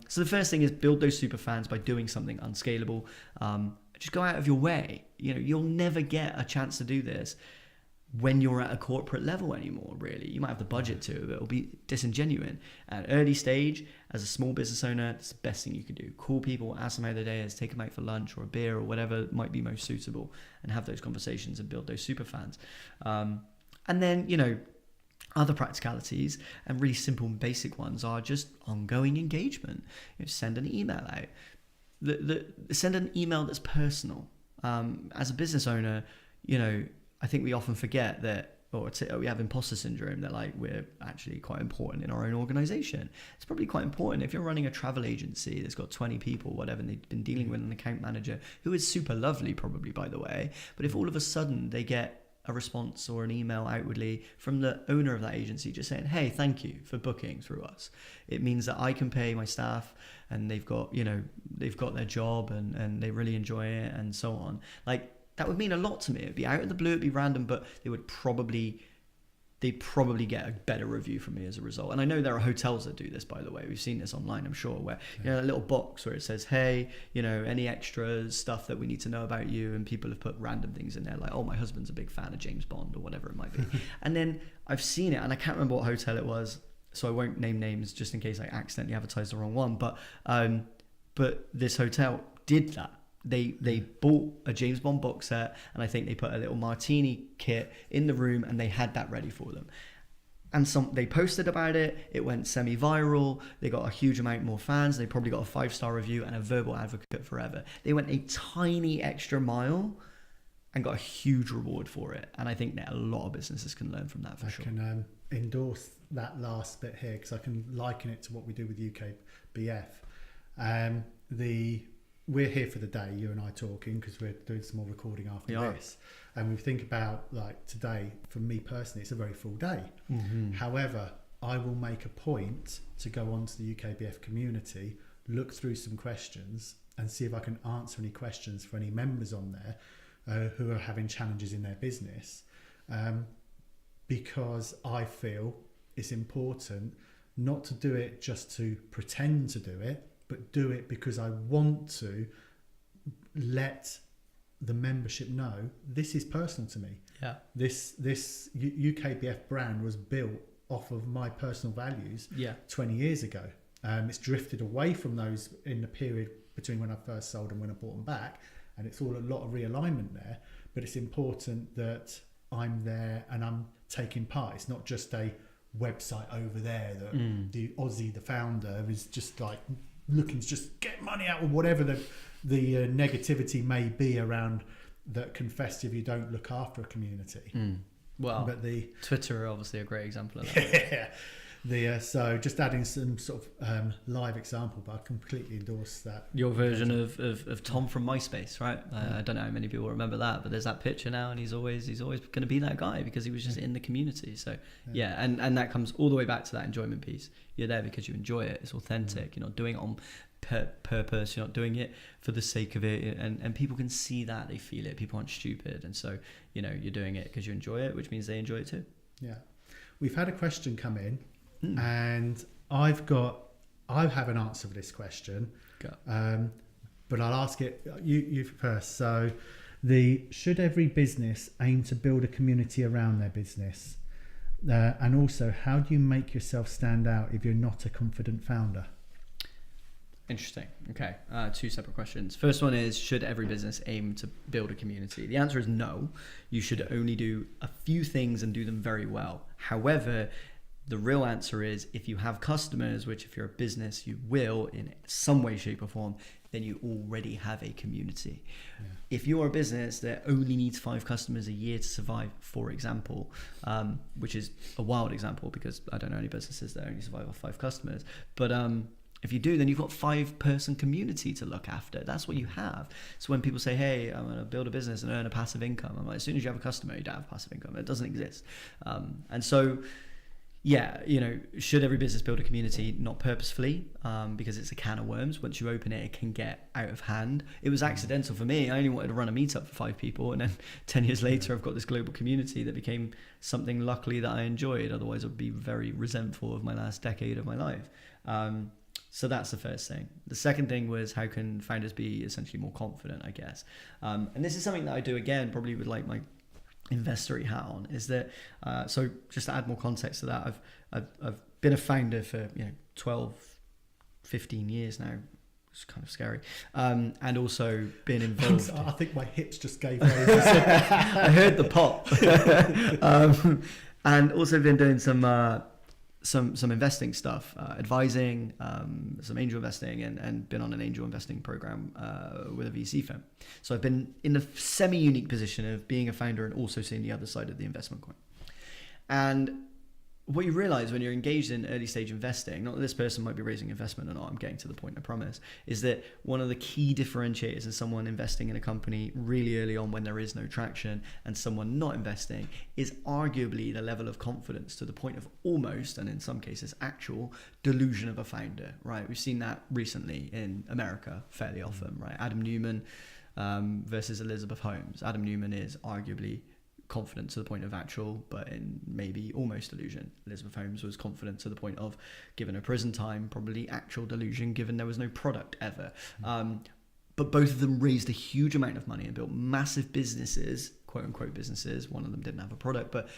So the first thing is build those super fans by doing something unscalable. Just go out of your way. You'll never get a chance to do this when you're at a corporate level anymore, really. You might have the budget to, but it'll be disingenuine. At an early stage, as a small business owner, it's the best thing you can do. Call people, ask them how their day is, take them out for lunch or a beer or whatever might be most suitable, and have those conversations and build those super fans. And then, you know, other practicalities and really simple and basic ones are just ongoing engagement. You know, send an email out. Send an email that's personal. As a business owner, you know, I think we often forget that, or we have imposter syndrome, that like we're actually quite important in our own organization. It's probably quite important if you're running a travel agency that's got 20 people, whatever, and they've been dealing with an account manager who is super lovely, probably, by the way. But if all of a sudden they get a response or an email outwardly from the owner of that agency just saying, hey, thank you for booking through us, it means that I can pay my staff and they've got their job and they really enjoy it and so on. Like, that would mean a lot to me. It'd be out of the blue, it'd be random, but they'd probably get a better review from me as a result. And I know there are hotels that do this, by the way. We've seen this online, I'm sure, where you know, a little box where it says, hey, you know, any extra stuff that we need to know about you, and people have put random things in there like, oh, my husband's a big fan of James Bond or whatever it might be. And then I've seen it, and I can't remember what hotel it was, so I won't name names just in case I accidentally advertise the wrong one, but this hotel did that. They bought a James Bond box set, and I think they put a little martini kit in the room, and they had that ready for them. And they posted about it. It went semi-viral. They got a huge amount more fans. They probably got a 5-star review and a verbal advocate forever. They went a tiny extra mile and got a huge reward for it. And I think that a lot of businesses can learn from that for sure. I can endorse that last bit here, because I can liken it to what we do with UKBF. We're here for the day, you and I talking, because we're doing some more recording after this. And we think about, like, today, for me personally, it's a very full day. Mm-hmm. However, I will make a point to go onto the UKBF community, look through some questions, and see if I can answer any questions for any members on there who are having challenges in their business. Because I feel it's important not to do it just to pretend to do it, but do it because I want to let the membership know this is personal to me. Yeah. This UKBF brand was built off of my personal values 20 years ago. It's drifted away from those in the period between when I first sold and when I bought them back, and it's all a lot of realignment there. But it's important that I'm there and I'm taking part. It's not just a website over there that the Aussie, the founder, is just like looking to just get money out, or whatever the negativity may be around that can fester if you don't look after a community. Well, but Twitter are obviously a great example of that. So just adding some sort of live example, but I completely endorse that. Your version of Tom from MySpace, right? I don't know how many people remember that, but there's that picture now, and he's always going to be that guy because he was just in the community. So and that comes all the way back to that enjoyment piece. You're there because you enjoy it. It's authentic. You're not doing it on purpose. You're not doing it for the sake of it, and people can see that, they feel it. People aren't stupid, and so you're doing it because you enjoy it, which means they enjoy it too. Yeah, we've had a question come in. And I have an answer for this question, but I'll ask it you first. So, should every business aim to build a community around their business? And also, how do you make yourself stand out if you're not a confident founder? Interesting. Okay. 2 separate questions. First one is, should every business aim to build a community? The answer is no. You should only do a few things and do them very well. However, the real answer is, if you have customers, which if you're a business you will in some way, shape or form, then you already have a community. Yeah. If you're a business that only needs 5 customers a year to survive, for example, which is a wild example because I don't know any businesses that only survive off 5 customers, but if you do, then you've got 5-person community to look after. That's what you have. So when people say, hey, I'm going to build a business and earn a passive income, I'm like, as soon as you have a customer, you don't have passive income. It doesn't exist. And so, should every business build a community? Not purposefully, because it's a can of worms. Once you open it, it can get out of hand. It was accidental for me. I only wanted to run a meetup for 5 people, and then 10 years later, I've got this global community that became something, luckily, that I enjoyed. Otherwise, I'd be very resentful of my last decade of my life. So that's the first thing. The second thing was, how can founders be essentially more confident, I guess. And this is something that I do, again, probably with like my investory hat on is that, so just to add more context to that, I've been a founder for 12, 15 years now. It's kind of scary, and also been involved. I think my hips just gave way. I heard the pop. And also been doing some investing stuff, advising, some angel investing, and been on an angel investing program with a VC firm. So I've been in the semi-unique position of being a founder and also seeing the other side of the investment coin. And what you realize when you're engaged in early stage investing, not that this person might be raising investment or not, I'm getting to the point, I promise, is that one of the key differentiators in someone investing in a company really early on when there is no traction and someone not investing is arguably the level of confidence to the point of almost, and in some cases actual, delusion of a founder, right? We've seen that recently in America fairly often, right? Adam Newman versus Elizabeth Holmes. Adam Newman is arguably confident to the point of actual, but in maybe almost delusion. Elizabeth Holmes was confident to the point of, given her prison time, probably actual delusion, given there was no product ever. But both of them raised a huge amount of money and built massive businesses, quote unquote businesses. One of them didn't have a product, but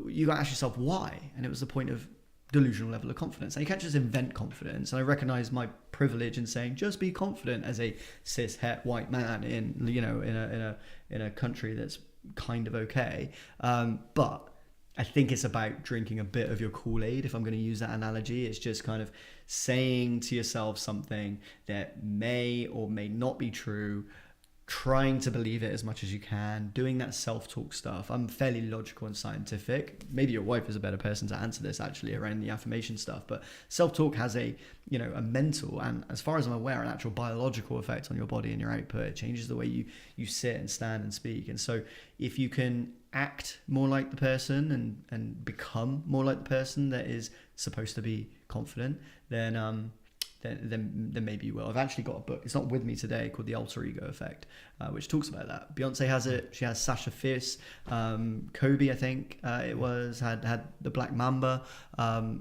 you got to ask yourself why, and it was the point of delusional level of confidence. And you can't just invent confidence. And I recognize my privilege in saying just be confident as a cis het white man in a country that's kind of okay, but I think it's about drinking a bit of your Kool-Aid, if I'm going to use that analogy. It's just kind of saying to yourself something that may or may not be true, trying to believe it as much as you can, doing that self-talk stuff. I'm fairly logical and scientific. Maybe your wife is a better person to answer this actually around the affirmation stuff, but self-talk has a mental and, as far as I'm aware, an actual biological effect on your body and your output. It changes the way you sit and stand and speak. And so if you can act more like the person and become more like the person that is supposed to be confident, then maybe you will. I've actually got a book. It's not with me today, called The Alter Ego Effect, which talks about that. Beyonce has it. She has Sasha Fierce. Kobe, I think it was, had the Black Mamba.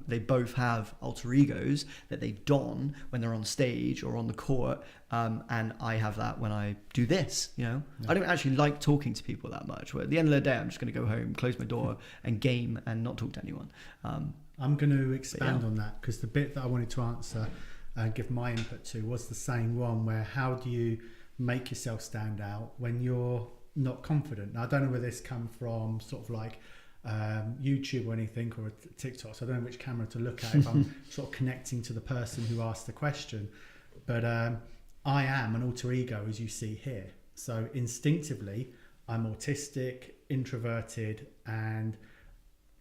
They both have alter egos that they don when they're on stage or on the court. And I have that when I do this. I don't actually like talking to people that much. But at the end of the day, I'm just going to go home, close my door, and game and not talk to anyone. I'm going to expand on that, because the bit that I wanted to answer and give my input to was the same one, where how do you make yourself stand out when you're not confident? Now, I don't know where this come from, sort of like YouTube or anything, or TikTok, so I don't know which camera to look at if I'm sort of connecting to the person who asked the question. But I am an alter ego, as you see here. So instinctively, I'm autistic, introverted, and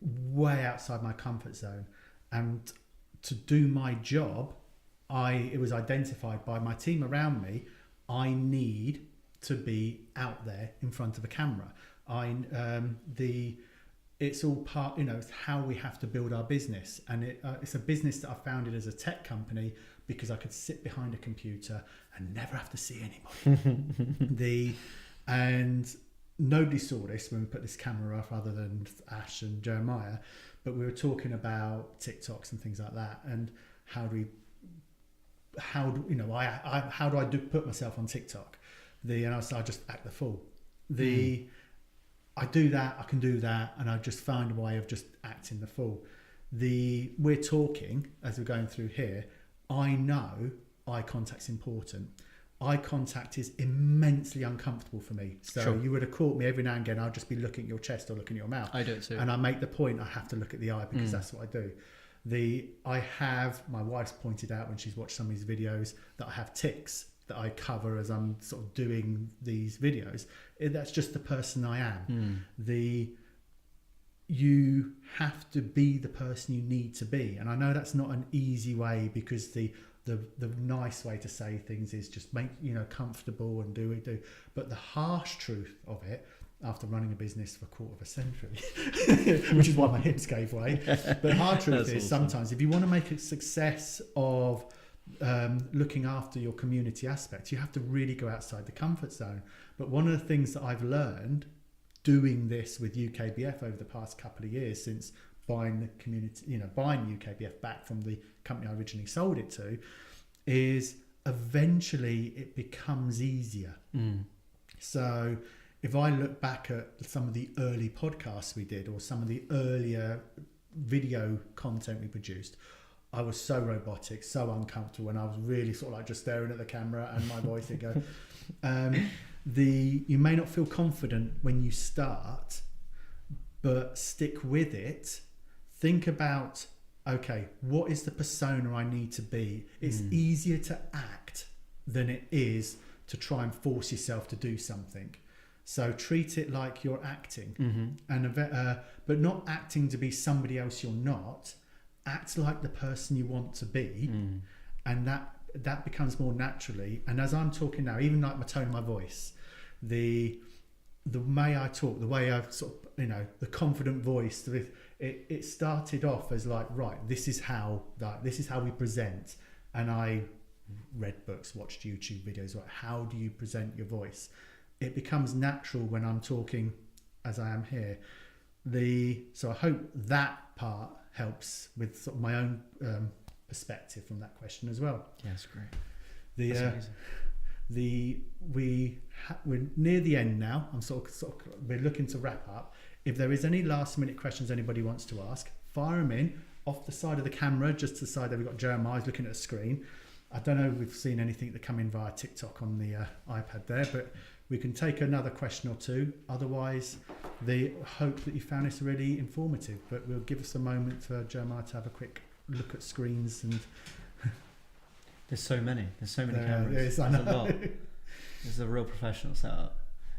way outside my comfort zone. And to do my job, it was identified by my team around me, I need to be out there in front of a camera. It's all part, it's how we have to build our business. And it's a business that I founded as a tech company because I could sit behind a computer and never have to see anybody. And nobody saw this when we put this camera up other than Ash and Jeremiah, but we were talking about TikToks and things like that, and how do I put myself on TikTok? And I just act the fool. I do that, I can do that, and I just find a way of just acting the fool. We're talking as we're going through here. I know eye contact's important. Eye contact is immensely uncomfortable for me. So sure. You would have caught me every now and again. I'll just be looking at your chest or looking at your mouth. I do it too. And I make the point I have to look at the eye because that's what I do. My wife's pointed out when she's watched some of these videos that I have tics that I cover as I'm sort of doing these videos. That's just the person I am. You have to be the person you need to be. And I know that's not an easy way, because the nice way to say things is just make, comfortable and do. But the harsh truth of it, after running a business for a quarter of a century, which is why my hips gave way. But the hard truth is, sometimes if you want to make a success of looking after your community aspect, you have to really go outside the comfort zone. But one of the things that I've learned doing this with UKBF over the past couple of years, since buying UKBF back from the company I originally sold it to, is eventually it becomes easier. So if I look back at some of the early podcasts we did or some of the earlier video content we produced, I was so robotic, so uncomfortable, and I was really sort of like just staring at the camera and my voice would go. You may not feel confident when you start, but stick with it. Think about, okay, what is the persona I need to be? It's easier to act than it is to try and force yourself to do something. So treat it like you're acting, but not acting to be somebody else you're not. Act like the person you want to be, and that becomes more naturally. And as I'm talking now, even like my tone of my voice, the way I talk, the way I sort of, the confident voice, it started off as like, right, this is how we present. And I read books, watched YouTube videos, like, how do you present your voice? It becomes natural when I'm talking as I am here. So I hope that part helps with sort of my own perspective from that question as well. Yeah, that's great. We're near the end now. We're looking to wrap up. If there is any last minute questions anybody wants to ask, fire them in off the side of the camera, just to the side there. We've got Jeremiah's looking at the screen. I don't know if we've seen anything that come in via TikTok on the iPad there, but we can take another question or two. Otherwise, the hope that you found this really informative, but we'll give us a moment for Jeremiah to have a quick look at screens. And there's so many cameras. Yes, There's a lot. This is a real professional setup.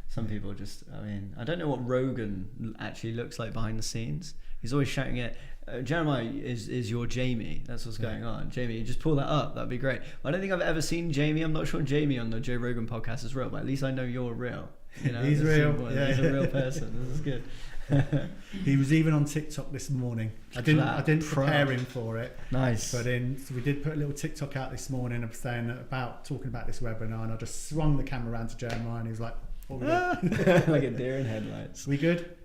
Some people just, I don't know what Rogan actually looks like behind the scenes. He's always shouting at Jeremiah is your Jamie. That's what's going on. Jamie, just pull that up. That'd be great. I don't think I've ever seen Jamie. I'm not sure Jamie on the Joe Rogan podcast is real, but at least I know you're real. He's real. He's a real person. This is good. He was even on TikTok this morning. I didn't prepare him for it. Nice. But so we did put a little TikTok out this morning of talking about this webinar, and I just swung the camera around to Jeremiah, and he was like, "What we doing?" Like a deer in headlights. We good?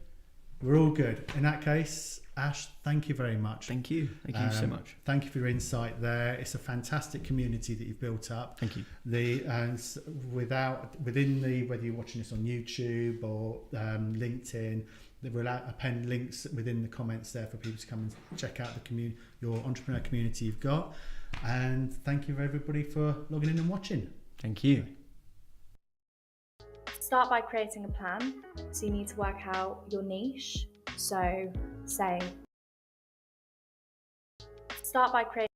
We're all good. In that case, Ash, thank you very much. Thank you so much. Thank you for your insight there. It's a fantastic community that you've built up. Thank you. Whether you're watching this on YouTube or LinkedIn, we'll append links within the comments there for people to come and check out your entrepreneur community you've got. And thank you everybody for logging in and watching. Thank you. Start by creating a plan. So you need to work out your niche. So start by creating